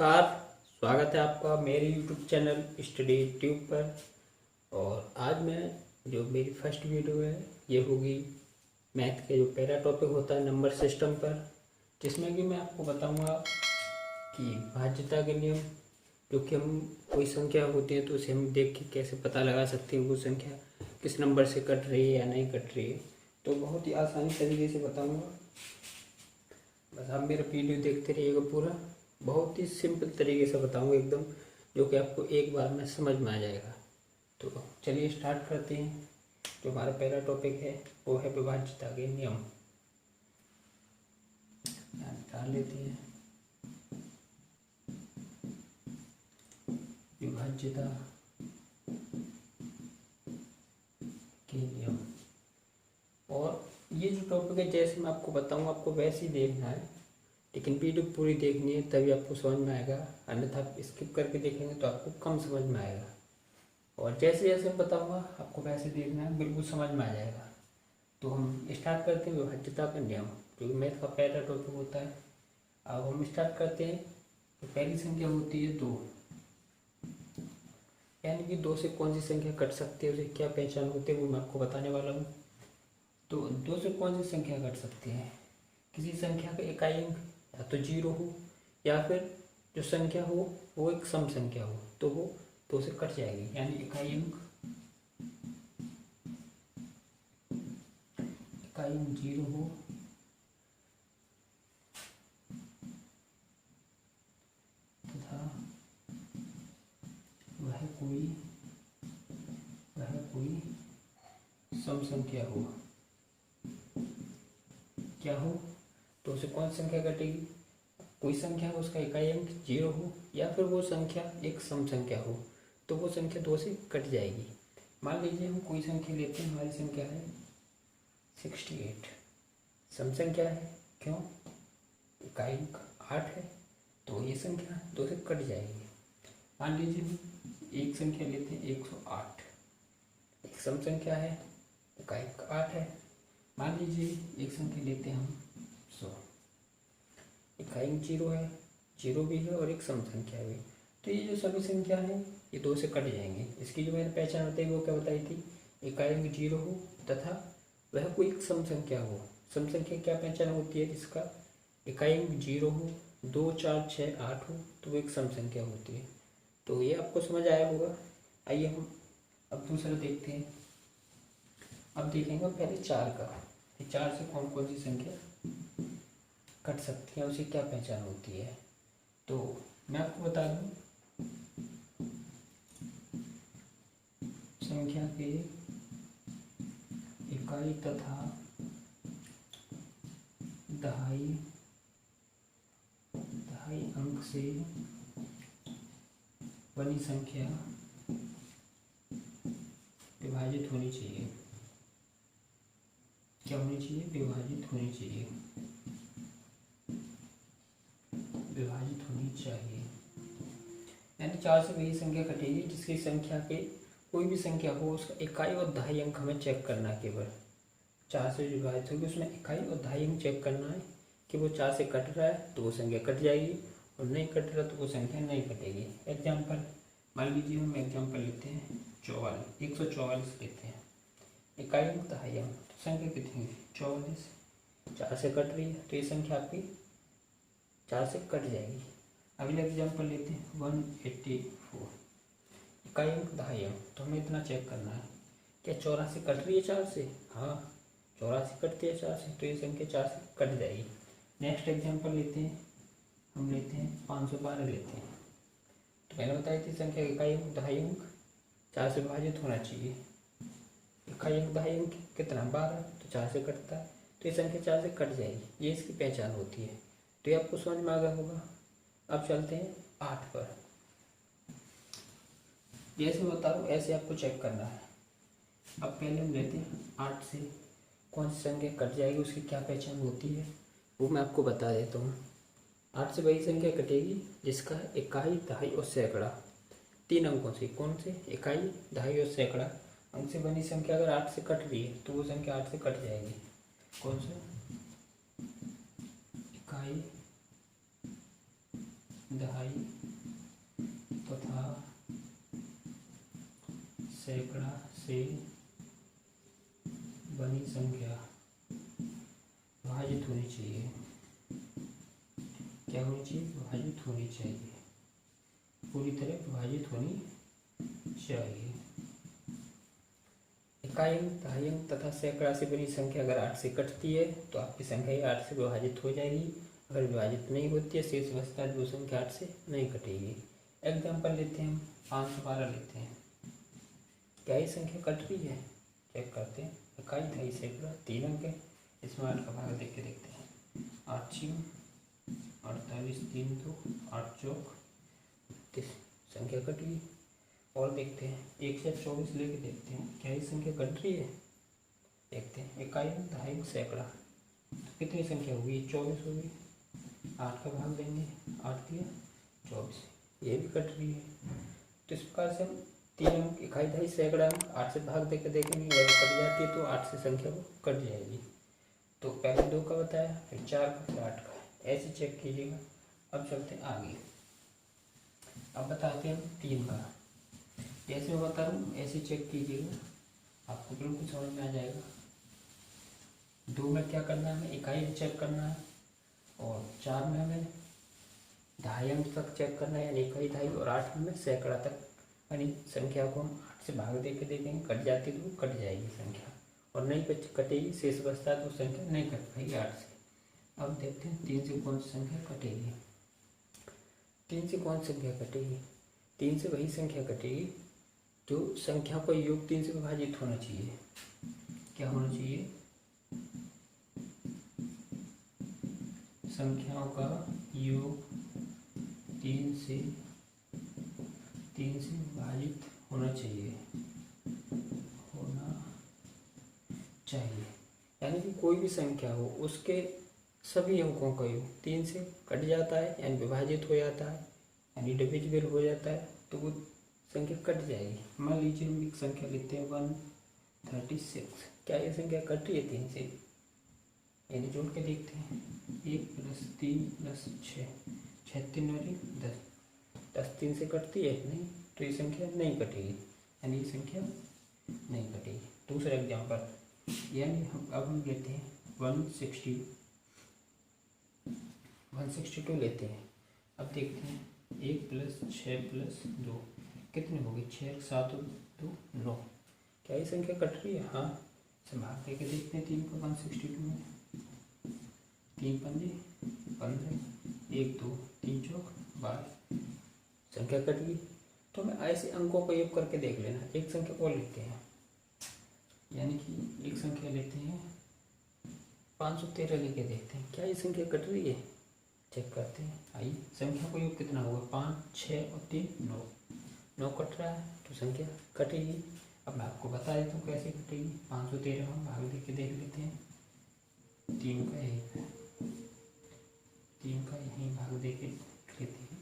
नमस्कार। स्वागत है आपका मेरे YouTube चैनल स्टडी ट्यूब पर। और आज मैं जो मेरी फर्स्ट वीडियो है ये होगी मैथ के जो पहला टॉपिक होता है नंबर सिस्टम पर, जिसमें कि मैं आपको बताऊंगा कि भाज्यता के नियम, जो कि हम कोई संख्या होती है तो उसे हम देख के कैसे पता लगा सकते हैं वो संख्या किस नंबर से कट रही है या नहीं कट रही है। तो बहुत ही आसानी तरीके से बताऊँगा, बस आप मेरा वीडियो देखते रहिएगा पूरा। बहुत ही सिंपल तरीके से बताऊंगा एकदम, जो कि आपको एक बार में समझ में आ जाएगा। तो चलिए स्टार्ट करते हैं। जो हमारा पहला टॉपिक है वो है विभाज्यता के नियम। यहाँ डाल लेते हैं विभाज्यता के नियम। और ये जो टॉपिक है जैसे मैं आपको बताऊंगा आपको वैसे ही देखना है, लेकिन वीडियो पूरी देखनी है तभी आपको समझ में आएगा, अन्यथा आप स्किप करके देखेंगे तो आपको कम समझ में आएगा। और जैसे जैसे मैं बताऊंगा आपको वैसे देखना है, बिल्कुल समझ में आ जाएगा। तो हम स्टार्ट करते हैं विभाज्यता का नियम, जो कि मैथ का पहला टॉपिक होता है। अब हम स्टार्ट करते हैं। तो पहली संख्या होती है 2, यानी कि 2 से कौन सी संख्या कट सकती है, उसे क्या पहचान होती है वो मैं आपको बताने वाला हूँ। तो 2 से कौन सी संख्या कट सकती है? किसी संख्या का इकाई अंक या तो 0 हो, या फिर जो संख्या हो वो एक सम संख्या हो, तो वो 2 से कट जाएगी। यानी इकाई अंक 0 हो तथा वह कोई सम संख्या हो। क्या हो? 2 से कौन संख्या कटेगी? कोई संख्या हो उसका इकाई अंक 0 हो, या फिर वो संख्या एक सम संख्या हो, तो वो संख्या 2 से कट जाएगी। मान लीजिए हम कोई संख्या लेते हैं, हमारी संख्या है 68, सम संख्या है। क्यों? इकाई अंक 8 है, तो ये संख्या 2 से कट जाएगी। मान लीजिए हम एक संख्या लेते हैं 108, एक सम संख्या है, इकाई अंक 8 है। मान लीजिए एक संख्या लेते हैं हम 100, इकाई अंक 0 है, 0 भी है और एक सम संख्या भी। तो ये जो सभी संख्या है ये 2 से कट जाएंगे। इसकी जो मैंने पहचान बताई वो क्या बताई थी? इकाई अंक 0 हो तथा वह कोई एक सम संख्या हो। सम संख्या क्या पहचान होती है? इसका इकाई अंक 0 हो, 2, 4, 6, 8 हो, तो वो एक सम संख्या होती है। तो ये आपको समझ आया होगा। आइए हम अब दूसरा देखते हैं। अब देखेंगे पहले 4 का, 4 से कौन कौन सी संख्या कट सकती है, उसे क्या पहचान होती है। तो मैं आपको बता दूं, संख्या के इकाई तथा दहाई अंक से बनी संख्या विभाजित होनी चाहिए। क्या होनी चाहिए? विभाजित होनी चाहिए, विभाजित होनी चाहिए। यानी 4 से वही संख्या कटेगी जिसकी संख्या के कोई भी संख्या हो उसका इकाई और दहाई अंक हमें चेक करना है। केवल 4 से विभाजित होगी, उसमें इकाई और दहाई अंक चेक करना है कि वो 4 से कट रहा है तो वो संख्या कट जाएगी, और नहीं कट रहा तो वो संख्या नहीं कटेगी। एग्जाम्पल मान लीजिए हम एग्जाम्पल लेते हैं 144 लेते हैं, इकाई अंक दहाई अंक, तो संख्या कितनी है? 44, 4 से कट रही है तो ये संख्या आपकी 4 से कट जाएगी। अगले एग्जाम्पल लेते हैं 184, इकाई अंक दहाई अंक, तो हमें इतना चेक करना है क्या 84 कट रही है 4 से? हाँ, 84 कटती है 4 से, तो ये संख्या 4 से कट जाएगी। नेक्स्ट एग्जाम्पल लेते हैं, हम लेते हैं 512 लेते हैं। तो मैंने बताई थी संख्या इकाई अंक दहाई अंक 4 से विभाजित होना चाहिए। इकाई अंक दहाई अंक कितना? 12, तो 4 से कटता है, तो ये संख्या 4 से कट जाएगी। ये इसकी पहचान होती है। तो ये आपको समझ में आ गया होगा। अब चलते हैं 8 पर। जैसे बता रहा हूँ ऐसे आपको चेक करना है। अब पहले हम लेते हैं 8 से कौन सी संख्या कट जाएगी, उसकी क्या पहचान होती है वो मैं आपको बता देता हूँ। 8 से वही संख्या कटेगी जिसका इकाई दहाई और सैकड़ा 3 अंकों से, कौन से? इकाई दहाई और सैकड़ा अंक से बनी संख्या अगर 8 से कट रही है तो वो संख्या 8 से कट जाएगी। कौन से? इकाई दहाई तथा सैकड़ा से बनी संख्या विभाजित होनी चाहिए। क्या होनी चाहिए? विभाजित होनी चाहिए, पूरी तरह विभाजित होनी चाहिए। इकाई अंक, दहाई अंक तथा सैकड़ा से बनी संख्या अगर 8 से कटती है तो आपकी संख्या 8 से विभाजित हो जाएगी। अगर विभाजित नहीं होती है, शेष बचता है, वो संख्या 8 से नहीं कटेगी। एग्जाम्पल लेते हैं हम, 512 लेते हैं। क्या ये संख्या कट रही है? चेक करते हैं। इकाई, दहाई, सैकड़ा 3 अंक है, इसमें 8 का भाग देख के देखते हैं। 8 6 48, 3 2 8 चौक 32, संख्या कट गई। और देखते हैं 1 से 24 लेके देखते हैं, क्या ये संख्या कट रही है? देखते हैं। इकाई, दहाई, सैकड़ा तो कितनी संख्या होगी? 24 होगी। 8 का भाग देंगे, 8 दिया 24, ये भी कट रही है। तो इस प्रकार से हम 3 अंक, इकाई, दहाई, सैकड़ा 8 से भाग देकर देखेंगे, अगर कट जाती है तो 8 से संख्या वो कट जाएगी। तो पहले 2 का बताया, फिर 4 का, फिर 8 का, ऐसे चेक कीजिएगा। अब चलते हैं आगे। अब बताते हैं हम 3 का। जैसे मैं बता रहा हूँ ऐसे चेक कीजिएगा, आपको बिल्कुल समझ में आ जाएगा। 2 में क्या करना है? हमें इकाई में चेक करना है, और 4 में हमें दहाई अंक तक चेक करना है, यानी इकाई, दहाई, और 8 में सैकड़ा तक, यानी संख्या को हम 8 से भाग दे के देखेंगे, कट जाती तो कट जाएगी संख्या, और नहीं कटेगी, शेष बचता है तो संख्या नहीं कट पाएगी 8 से। अब देखते हैं 3 से कौन सी संख्या कटेगी। 3 से कौन सी संख्या कटेगी? 3 से वही संख्या कटेगी जो संख्या का योग 3 से विभाजित होना चाहिए। क्या होना चाहिए? संख्याओं का योग 3 से विभाजित होना चाहिए, यानी कि कोई भी संख्या हो उसके सभी अंकों का योग 3 से कट जाता है, यानी विभाजित हो जाता है, यानी डिविजिबल हो जाता है, तो वो संख्या कट जाएगी। मान लीजिए हम एक संख्या लेते हैं 136। क्या ये संख्या कट रही है 3 से? यानी जोड़ के देखते हैं, 1 + 3 + 6, 6 3 वाली 10, 10 3 से कटती है नहीं, तो ये संख्या नहीं कटेगी, यानी ये संख्या नहीं कटेगी। दूसरा एग्जाम्पल, यानी हम लेते हैं 162 लेते हैं। अब देखते हैं 1 + 6 + 2 कितने होगी? 6 7 2 9। क्या ये संख्या कट रही है? हाँ, इसे भाग देके देखते हैं 3 को 162 में। 3 पंजे 15, 1 2 3 चौक 12, संख्या कट गई। तो हमें ऐसे अंकों का योग करके देख लेना। एक संख्या और लिखते हैं, यानी कि एक संख्या लेते हैं 513 लेके देखते हैं, क्या ये संख्या कट रही है? चेक करते हैं। आइए, संख्या को योग कितना होगा? 5 6 और 3 9, 9 कट रहा है तो संख्या कटेगी। अब मैं आपको बता देता हूँ कैसे कटेगी। 513 हम भाग दे के देख लेते हैं। 3 का यहीं भाग दे के लेते हैं।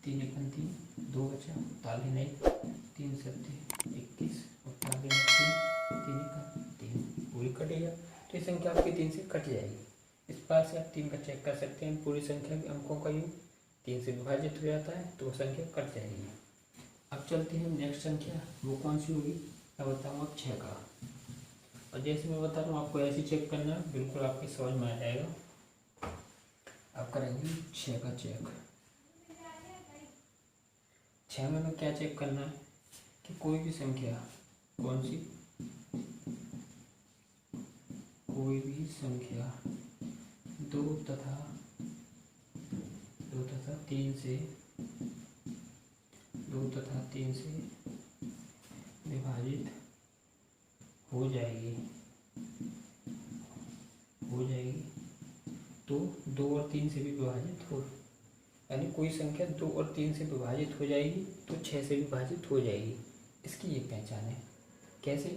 3 1 3, 2 बचा, ताली नहीं, 3 7 21 और ताली नहीं, 3 3 पूरी कटेगा। तो ये संख्या आपकी 3 से कट जाएगी। इस बार से आप 3 का चेक कर सकते हैं। पूरी संख्या के अंकों का योग 3 से विभाजित हो जाता है तो वो संख्या कट जाएगी। अब चलते हैं नेक्स्ट संख्या, वो कौन सी होगी? मैं बताऊँगा 6 का। और जैसे मैं बता रहा हूँ आपको ऐसे चेक करना है, बिल्कुल आपकी समझ में आ जाएगा। आप करेंगे 6 का चेक। 6 में क्या चेक करना है कि कोई भी संख्या, कौन सी? कोई भी संख्या 2 तथा 3 से विभाजित हो जाएगी तो 2 और 3 से भी विभाजित हो, यानी कोई संख्या 2 और 3 से विभाजित हो जाएगी तो 6 से विभाजित हो जाएगी। इसकी ये पहचान है। कैसे?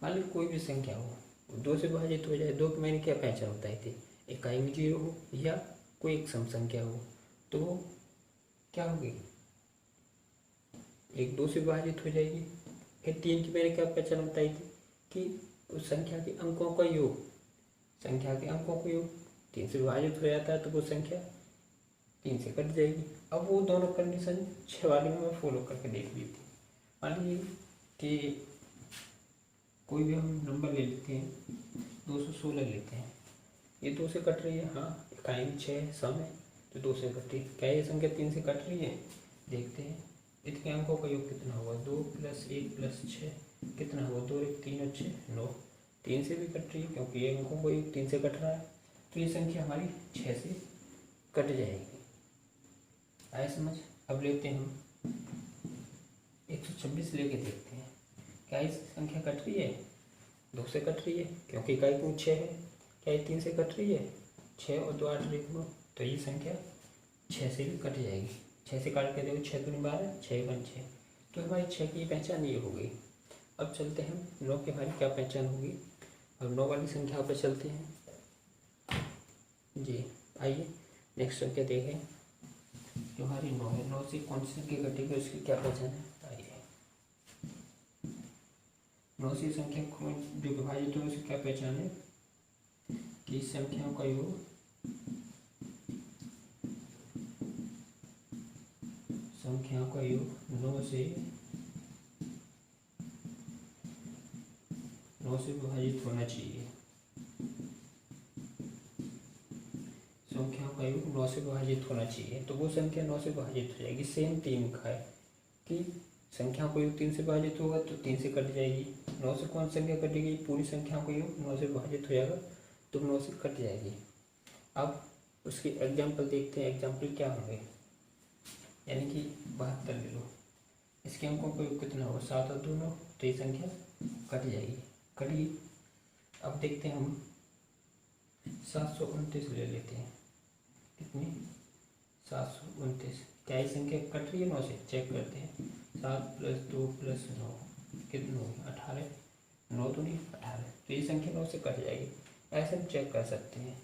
मान लो कोई भी संख्या हो 2 से विभाजित हो जाए। 2 की मैंने क्या पहचान बताई थी? इकाई में 0 हो या कोई एक सम संख्या हो तो वो क्या होगी? 1 2 से विभाजित हो जाएगी। फिर 3 की मैंने क्या पहचान बताई थी कि उस संख्या के अंकों का योग 3 से विभाजित हो जाता है तो वो संख्या 3 से कट जाएगी। अब वो दोनों कंडीशन 6 वाली में मैं फॉलो करके देख ली थी। मान लीजिए कि कोई भी हम नंबर ले लेते हैं, 216 लेते हैं, ये 2 से कट रही है, हाँ इकाई 6 सम है तो 2 से कट रही है। क्या ये संख्या 3 से कट रही है? देखते हैं इतने अंकों का योग कितना हुआ, 2 + 1 + 6 कितना हुआ, 2 1 3 और 6 9। 3 से भी कट रही है क्योंकि ये अंकों का योग 3 से कट रहा है, तो ये संख्या हमारी 6 से कट जाएगी। आया समझ? अब लेते हैं हम 126 लेके देखते हैं, क्या ये संख्या कट रही है? 2 से कट रही है क्योंकि इकाई में 6 है। क्या ये 3 से कट रही है? 6 और 2 8 लिख लो, तो ये संख्या 6 से भी कट जाएगी। 6 से काट के देखो, 6 दूनी 12, 6 1 6, तो हमारी 6 की पहचान ये हो गई। अब चलते हैं 9 की हमारी क्या पहचान होगी। अब 9 वाली संख्या पर चलते हैं जी। आइए नेक्स्ट संख्या देखें जो हमारी 9 है। 9 से कौन सी संख्या कटेगी, उसकी क्या पहचान है? आइए 9 से संख्या जो विभाजित हो उसकी क्या पहचान है कि इस संख्याओं का योग संख्याओं का योग 9 से विभाजित होना चाहिए। संख्याओं का योग 9 से विभाजित होना चाहिए, तो वो संख्या 9 से विभाजित हो जाएगी। सेम 3 का है कि संख्याओं का योग 3 से विभाजित होगा तो 3 से कट जाएगी। 9 से कौन संख्या कटेगी? पूरी संख्याओं का योग 9 से विभाजित हो जाएगा तो 9 से कट जाएगी। अब उसके एग्जाम्पल देखते हैं, एग्जाम्पल क्या होंगे। यानी कि 72 ले लो, इसके अंकों का योग कितना होगा? 7 और 2 9, तो ये संख्या कट जाएगी, कटी। अब देखते हैं हम 729 ले लेते हैं। कितनी? 729। क्या ये संख्या कट रही है 9 से? चेक करते हैं। 7 + 2 + 9 कितना होगा? 18। 9 तो नहीं 18, तो ये संख्या 9 से कट जाएगी। ऐसे हम चेक कर सकते हैं।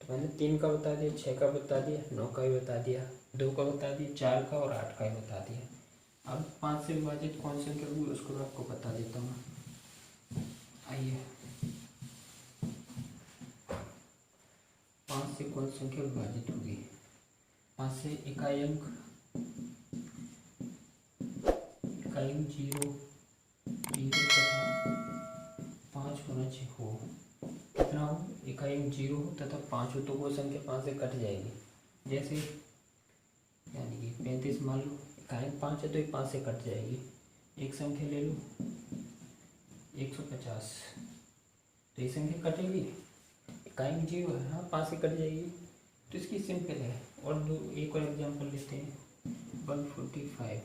तो मैंने 3 का बता दिया, 6 का बता दिया, 9 का भी बता दिया, 2 का बता दिया, 4 का और 8 का ही बता दिया। अब 5 से विभाजित कौन सी संख्या होगी उसको मैं आपको बता देता हूँ। आइए 5 से कौन सी संख्या विभाजित होगी? 5 से इकाई अंक 0 तथा 5 होना चाहिए हो। कितना हो? इकाई अंक 0 हो तथा 5 हो, तो वो संख्या 5 से कट जाएगी। जैसे यानी कि 35 मान लो, इकाई अंक 5 है तो ये 5 से कट जाएगी। एक संख्या ले लो 150, तो ये संख्या कटेगी। इकाई अंक 0 है, हाँ 5 से कट जाएगी, तो इसकी सिंपल है। और एक और एग्जाम्पल लेते हैं 145।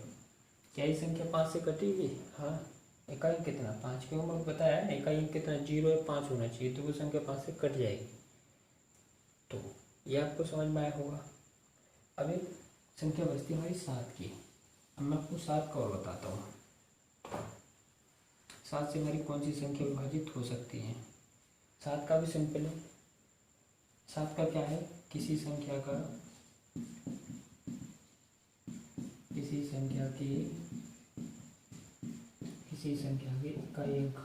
क्या ये संख्या 5 से कटेगी? हाँ। इकाई कितना? 5, क्यों मैं बताया है ना, इकाई कितना 0 है, 5 होना चाहिए, तो वो संख्या 5 से कट जाएगी। तो ये आपको समझ में आया होगा। अब एक संख्या बचती है हमारी 7 की। अब मैं आपको 7 का और बताता हूँ। 7 से हमारी कौन सी संख्या विभाजित हो सकती है? 7 का भी सिंपल है। 7 का क्या है? किसी संख्या के इकाई अंक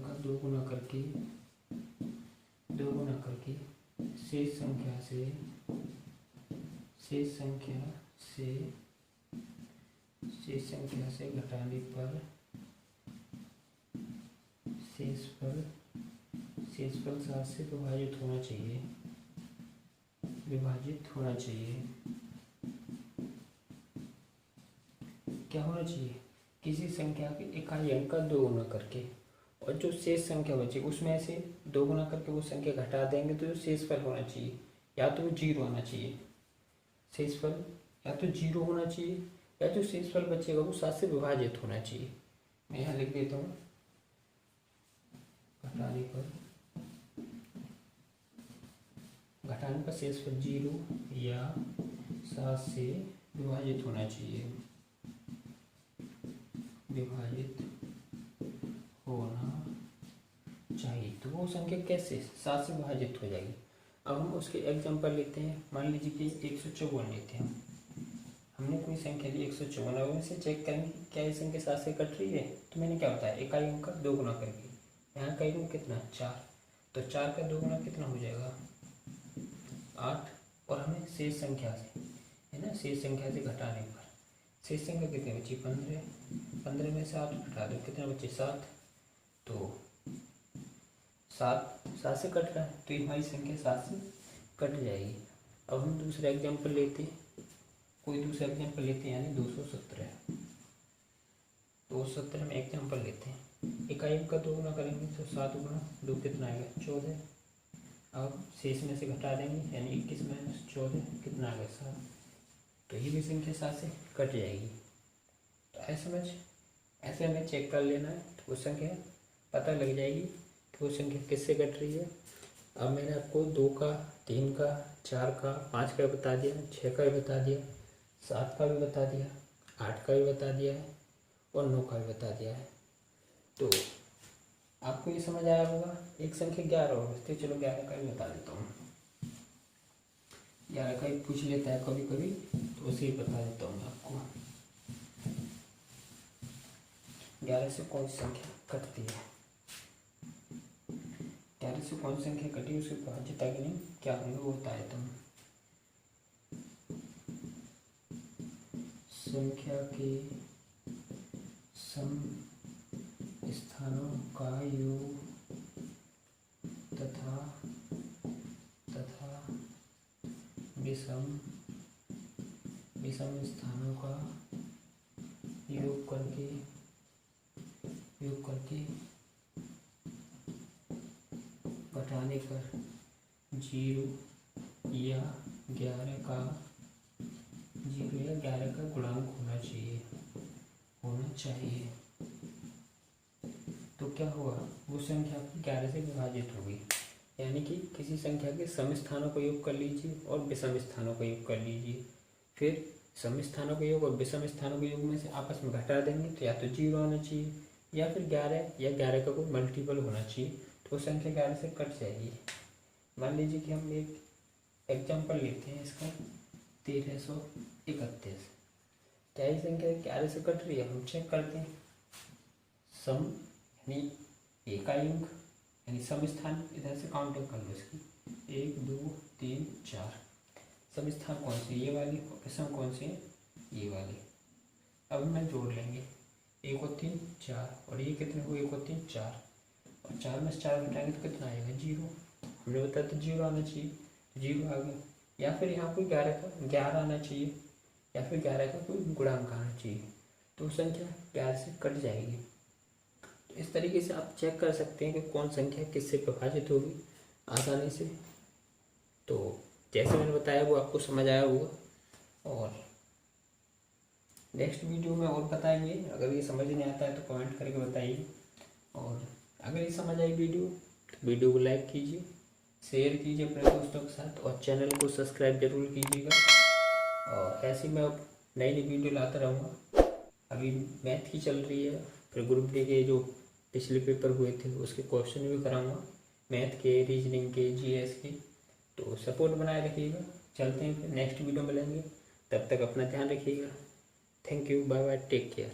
का दो गुना करके शेष संख्या से घटाने पर शेषफल 7 से विभाजित होना चाहिए। क्या होना चाहिए? किसी संख्या के इकाई अंक का 2 गुना करके, और जो शेष संख्या बची उसमें से 2 गुना करके वो संख्या घटा देंगे, तो जो शेषफल होना चाहिए या तो वो 0 होना चाहिए। शेषफल या तो 0 होना चाहिए, या जो शेषफल बचेगा वो 7 से विभाजित होना चाहिए। मैं यहाँ लिख देता हूँ, घटाने पर शेषफल 0 या 7 से विभाजित होना चाहिए। तो वो संख्या कैसे 7 से विभाजित हो जाएगी। अब हम उसके एग्जांपल लेते हैं। मान लीजिए कि 154 लेते हैं। हमने कोई संख्या ली 154, अब इसे चेक करेंगे क्या ये संख्या 7 से कट रही है। तो मैंने क्या बताया, इकाई अंक का 2 गुना करके। यहाँ इकाई अंक कितना? 4, तो 4 का 2 गुना कितना हो जाएगा 8। और हमें शेष संख्या से, है ना, शेष संख्या से घटाने पर शेष संख्या कितनी बची 15। 15 में से 8 घटा दो, कितना बचे 7। तो 7 से कट रहा है, तो हमारी संख्या 7 से कट जाएगी। अब हम दूसरा एग्जाम्पल लेते हैं, कोई दूसरा एग्जाम्पल लेते हैं, यानी 217। 217 में एग्जाम्पल लेते हैं। इकाई का 2 गुना करेंगे तो 7 गुना 2 कितना आएगा 14। अब शेष में से घटा देंगे, यानी 21 माइनस 14 कितना आ गया 7। तो ये भी संख्या 7 से कट जाएगी। तो ऐसे हमें चेक कर लेना है, तो वो संख्या पता लग जाएगी कि वो संख्या किससे कट रही है। अब मैंने आपको 2 का, 3 का, 4 का, 5 का बता दिया, 6 का भी बता दिया, 7 का भी बता दिया, 8 का भी बता दिया है और 9 का भी बता दिया है। तो आपको ये समझ आया होगा। एक संख्या 11 होगा, तो चलो 11 का भी बता देता हूँ। 11 का भी पूछ लेता है कभी कभी, तो उसे ही बता देता हूँ मैं आपको। 11 से कौन सी संख्या कटती है, 11 से कौन सी संख्या कटी, उसके भाज्यता के नियम क्या होंगे वो बता देता हूँ। संख्या के सम स्थानों का योग तथा विषम स्थानों का योग करके घटाने पर 0 या 11 का गुणांक होना चाहिए। तो क्या हुआ, वो संख्या 11 से विभाजित होगी, यानी कि किसी संख्या के सम स्थानों का योग कर लीजिए और विषम स्थानों का योग कर लीजिए। फिर सम स्थानों का योग और विषम स्थानों के योग में से आपस में घटा देंगे, तो या तो 0 आना चाहिए या फिर 11 या 11 का कोई मल्टीपल होना चाहिए, तो वो संख्या 11 से कट जाएगी। मान लीजिए कि हम एक एग्जाम्पल लेते हैं इसका 1331। क्या ये संख्या 11 से कट रही है, हम चेक करते हैं। सम यानी इकाई अंक यानी सम स्थान, इधर से काउंटिंग कर लो इसकी, 1 2 3 4। सम स्थान कौन से, ये वाली, और विषम कौन से, ये वाले। अब मैं जोड़ लेंगे, 1 और 3 4, और ये कितने हुए 1 और 3 4, और 4 में से 4 घटाएंगे तो कितना आएगा 0। हमने बताया तो 0 आना चाहिए, 0 आ गया। या फिर यहाँ कोई 11 आना चाहिए, या फिर 11 का कोई गुणांक आना चाहिए, तो संख्या 11 से कट जाएगी। इस तरीके से आप चेक कर सकते हैं कि कौन संख्या किससे विभाजित होगी आसानी से। तो जैसे मैंने बताया वो आपको समझ आया होगा, और नेक्स्ट वीडियो में और बताएंगे। अगर ये समझ नहीं आता है तो कमेंट करके बताइए, और अगर ये समझ आई वीडियो तो वीडियो को लाइक कीजिए, शेयर कीजिए अपने दोस्तों के साथ, और चैनल को सब्सक्राइब जरूर कीजिएगा। और ऐसे मैं नई नई वीडियो लाता रहूँगा। अभी मैथ की चल रही है, फिर ग्रुप डी के जो पिछले पेपर हुए थे उसके क्वेश्चन भी कराऊंगा, मैथ के, रीजनिंग के, जीएस के। तो सपोर्ट बनाए रखिएगा। चलते हैं, फिर नेक्स्ट वीडियो मिलेंगे, तब तक अपना ध्यान रखिएगा। Thank you, bye bye, take care.